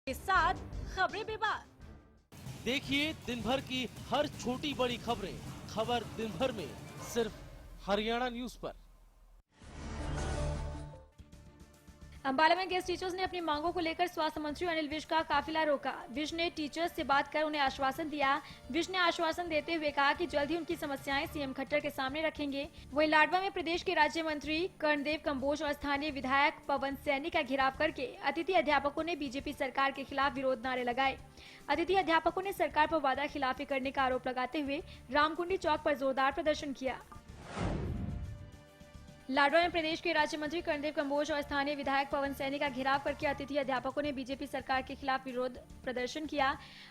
के साथ खबरें बेबाक। देखिए दिन भर की हर छोटी बड़ी खबरें, खबर दिन भर में सिर्फ हरियाणा न्यूज पर। अंबाला में गेस्ट टीचर्स ने अपनी मांगों को लेकर स्वास्थ्य मंत्री अनिल विज का काफिला रोका। विज ने टीचर्स से बात कर उन्हें आश्वासन दिया। विज ने आश्वासन देते हुए कहा कि जल्द ही उनकी समस्याएं सीएम खट्टर के सामने रखेंगे। वहीं लाडवा में प्रदेश के राज्य मंत्री कर्णदेव कंबोज और स्थानीय विधायक पवन सैनी का घेराव करके अतिथि अध्यापकों ने बीजेपी सरकार के खिलाफ विरोध नारे लगाए। अतिथि अध्यापकों ने सरकार पर वादा खिलाफी करने का आरोप लगाते हुए रामकुंडी चौक पर जोरदार प्रदर्शन किया। लाडवा में प्रदेश के राज्य मंत्री कर्णदेव कंबोज और स्थानीय विधायक पवन सैनी का घेराव करके अतिथि अध्यापकों ने बीजेपी सरकार के खिलाफ विरोध प्रदर्शन किया।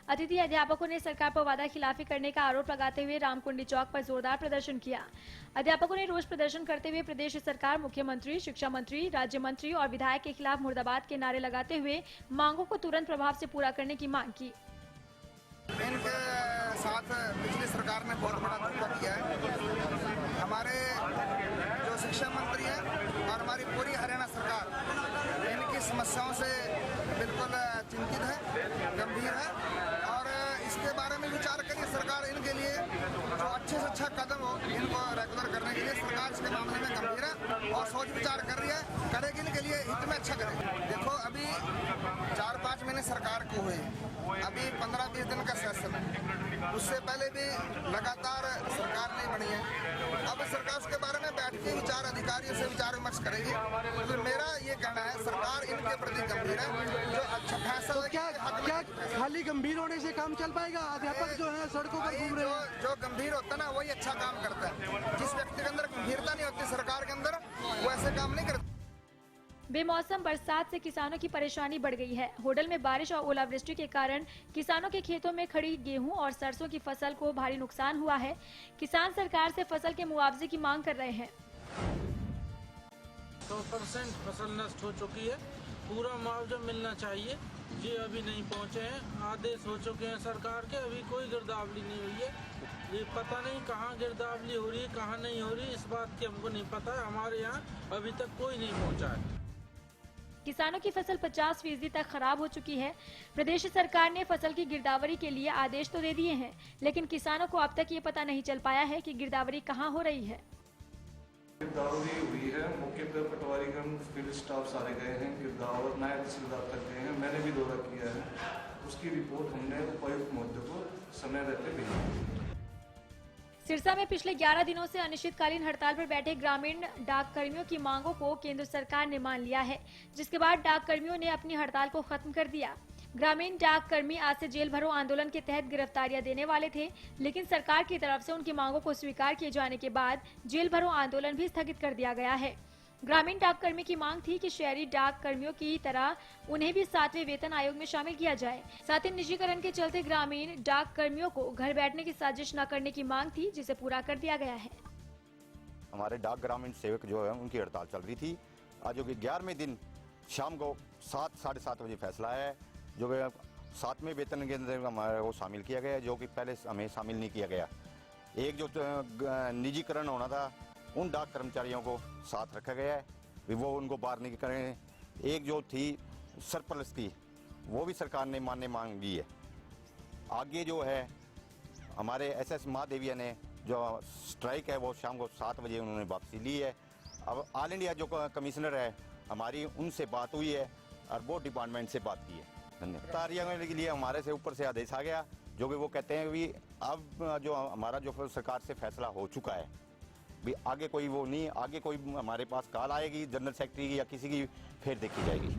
अतिथि अध्यापकों ने सरकार पर वादा खिलाफी करने का आरोप लगाते हुए रामकुंडी चौक पर जोरदार प्रदर्शन किया। अध्यापकों ने रोष प्रदर्शन करते हुए प्रदेश सरकार, मुख्यमंत्री, शिक्षा मंत्री, राज्य मंत्री और विधायक के खिलाफ मुर्दाबाद के नारे लगाते हुए मांगों को तुरंत प्रभाव से पूरा करने की मांग की। इनके साथ पिछली सरकार ने बहुत बड़ा धोखा किया है। हमारे जो शिक्षा मंत्री हैं और हमारी पूरी हरियाणा सरकार इनकी समस्याओं से बिल्कुल चिंतित है, गंभीर है और इसके बारे में विचार करिए। सरकार इनके लिए जो अच्छे से अच्छा कदम हो इनको रेगुलर करने के लिए सरकार इसके मामले में गंभीर है और सोच विचार कर रही है, करेगी इनके लिए हित में अच्छा करेगी। देखो अभी 4-5 महीने सरकार को हुए, अभी 15-20 दिन का सेशन है, उससे पहले भी लगातार सरकार नहीं बनी है। अब सरकार के बारे में बैठ के विचार अधिकारियों से विचार विमर्श करेगी। तो मेरा ये कहना है सरकार इनके प्रति गंभीर है, जो अच्छा फैसला तो क्या खाली गंभीर होने से काम चल पाएगा? अध्यापक जो है सड़कों पर घूम रहे हैं। जो गंभीर होता है ना वही अच्छा काम करता है। जिस व्यक्ति के अंदर गंभीरता नहीं होती सरकार के अंदर, वो ऐसे काम नहीं करता। बेमौसम बरसात से किसानों की परेशानी बढ़ गई है। होडल में बारिश और ओलावृष्टि के कारण किसानों के खेतों में खड़ी गेहूं और सरसों की फसल को भारी नुकसान हुआ है। किसान सरकार से फसल के मुआवजे की मांग कर रहे हैं। 100% फसल नष्ट हो चुकी है, पूरा मुआवजा मिलना चाहिए। ये अभी नहीं पहुंचे हैं, आदेश हो चुके हैं सरकार के, अभी कोई गिरदावरी नहीं हुई है। ये पता नहीं कहाँ गिरदावरी हो रही है, कहाँ नहीं हो रही, इस बात की हमको नहीं पता है। हमारे यहाँ अभी तक कोई नहीं पहुँचा है। किसानों की फसल 50% तक खराब हो चुकी है। प्रदेश सरकार ने फसल की गिरदावरी के लिए आदेश तो दे दिए हैं, लेकिन किसानों को अब तक ये पता नहीं चल पाया है कि गिरदावरी कहाँ हो रही है। गिरदावरी हुई है, मौके पर पटवारीगण, फील्ड स्टाफ सारे गए हैं, गिरदावर नायब तहसीलदार तक गए हैं, मैंने भी दौरा किया है। उसकी रिपोर्ट हमने उपायुक्त महोदय को समय रहते भेजी। सिरसा में पिछले 11 दिनों से अनिश्चितकालीन हड़ताल पर बैठे ग्रामीण डाक कर्मियों की मांगों को केंद्र सरकार ने मान लिया है, जिसके बाद डाक कर्मियों ने अपनी हड़ताल को खत्म कर दिया। ग्रामीण डाक कर्मी आज से जेल भरो आंदोलन के तहत गिरफ्तारियां देने वाले थे, लेकिन सरकार की तरफ से उनकी मांगों को स्वीकार किए जाने के बाद जेल भरो आंदोलन भी स्थगित कर दिया गया है। ग्रामीण डाक कर्मी की मांग थी कि शहरी डाक कर्मियों की तरह उन्हें भी 7वें वेतन आयोग में शामिल किया जाए। साथ ही निजीकरण के चलते ग्रामीण डाक कर्मियों को घर बैठने की साजिश न करने की मांग थी, जिसे पूरा कर दिया गया है। हमारे डाक ग्रामीण सेवक जो है उनकी हड़ताल चल रही थी। आज जो कि 11वें दिन शाम को 7-7:30 बजे फैसला है, जो 7वें वेतन के अंदर हमारा वो शामिल किया गया, जो कि पहले हमें शामिल नहीं किया गया। एक जो निजीकरण होना था उन डाक कर्मचारियों को साथ रखा गया है, वो उनको बाहर नहीं करें। एक जो थी सरप्लस की, वो भी सरकार ने मानने मांगी है। आगे जो है हमारे SS महादेविया ने जो स्ट्राइक है वो शाम को 7 बजे उन्होंने वापसी ली है। अब ऑल इंडिया जो कमिश्नर है हमारी, उनसे बात हुई है और वो डिपार्टमेंट से बात की है। धन्यवाद। तारियां के लिए हमारे से ऊपर से आदेश आ गया, जो कि वो कहते हैं कि अब जो हमारा जो सरकार से फैसला हो चुका है, भी आगे कोई वो नहीं, आगे कोई हमारे पास कॉल आएगी जनरल सेक्रेटरी की या किसी की, फिर देखी जाएगी।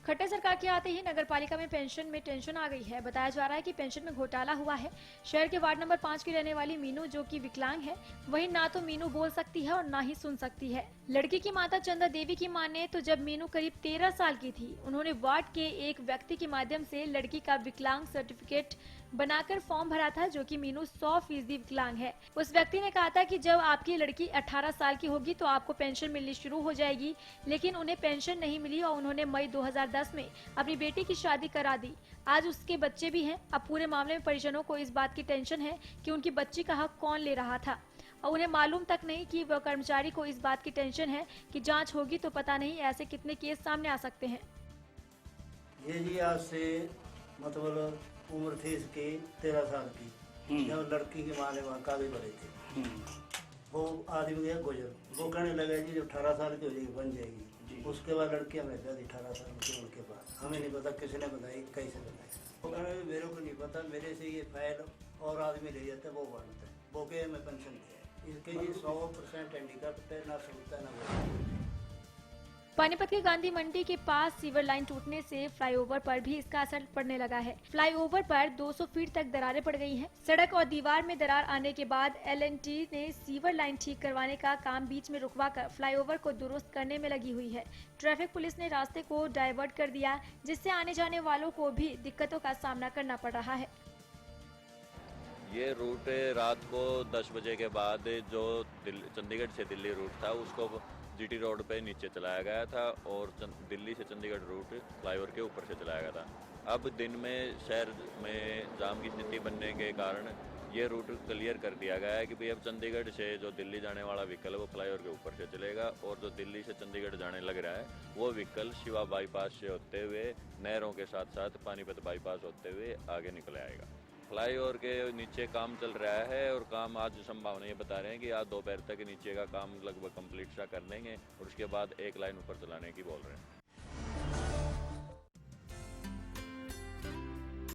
खट्टर सरकार के आते ही नगरपालिका में पेंशन में टेंशन आ गई है। बताया जा रहा है कि पेंशन में घोटाला हुआ है। शहर के वार्ड नंबर 5 की रहने वाली मीनू, जो कि विकलांग है, वही ना तो मीनू बोल सकती है और ना ही सुन सकती है। लड़की की माता चंदा देवी की माने तो जब मीनू करीब 13 साल की थी, उन्होंने वार्ड के एक व्यक्ति के माध्यम से लड़की का विकलांग सर्टिफिकेट बनाकर फॉर्म भरा था, जो कि मीनू 100% विकलांग है। उस व्यक्ति ने कहा था कि जब आपकी लड़की 18 साल की होगी तो आपको पेंशन मिलनी शुरू हो जाएगी, लेकिन उन्हें पेंशन नहीं मिली और उन्होंने मई 2010 में अपनी बेटी की शादी करा दी। आज उसके बच्चे भी हैं। अब पूरे मामले में परिजनों को इस बात की टेंशन है कि उनकी बच्ची का हक कौन ले रहा था, और उन्हें मालूम तक नहीं कि वह कर्मचारी को इस बात की टेंशन है कि जांच होगी तो पता नहीं ऐसे कितने केस सामने आ सकते हैं। ये जी आज से मतलब उम्र थी इसकी 13 साल की, जब लड़की की माँ ने वहाँ कागज भरे थे। वो आदमी गया गुजर, वो कहने लगा जी जब 18 साल की हो जाएगी बन जाएगी। उसके बाद लड़की हमें कहा 18 साल की उनके बाद हमें नहीं पता किसने बताई कैसे बताई। वो कहने मेरे को नहीं पता, मेरे से ये फाइल और आदमी ले जाते वो बनते हैं, वो के हमें पेंशन दिया। इसके जी 100% हैंडीकैप है, ना सुनता है ना बोलता। पानीपत के गांधी मंडी के पास सीवर लाइन टूटने से फ्लाईओवर पर भी इसका असर पड़ने लगा है। फ्लाईओवर पर 200 फीट तक दरारें पड़ गई हैं। सड़क और दीवार में दरार आने के बाद L&T ने सीवर लाइन ठीक करवाने का काम बीच में रुकवाकर फ्लाईओवर को दुरुस्त करने में लगी हुई है। ट्रैफिक पुलिस ने रास्ते को डाइवर्ट कर दिया, जिससे आने जाने वालों को भी दिक्कतों का सामना करना पड़ रहा है। ये रूट रात को 10 बजे के बाद जो चंडीगढ़ से दिल्ली रूट था उसको GT रोड पे नीचे चलाया गया था और दिल्ली से चंडीगढ़ रूट फ्लाईओवर के ऊपर से चलाया गया था। अब दिन में शहर में जाम की स्थिति बनने के कारण ये रूट क्लियर कर दिया गया है कि भाई अब चंडीगढ़ से जो दिल्ली जाने वाला व्हीकल है वो फ्लाईओवर के ऊपर से चलेगा और जो दिल्ली से चंडीगढ़ जाने लग रहा है वो व्हीकल शिवा बाईपास से होते हुए नहरों के साथ साथ पानीपत बाईपास होते हुए आगे निकल आएगा। फ्लाईओवर के नीचे काम चल रहा है और काम आज संभावना ये बता रहे हैं कि आज दोपहर तक नीचे का काम लगभग कंप्लीट सा कर लेंगे और उसके बाद एक लाइन ऊपर चलाने की बोल रहे हैं।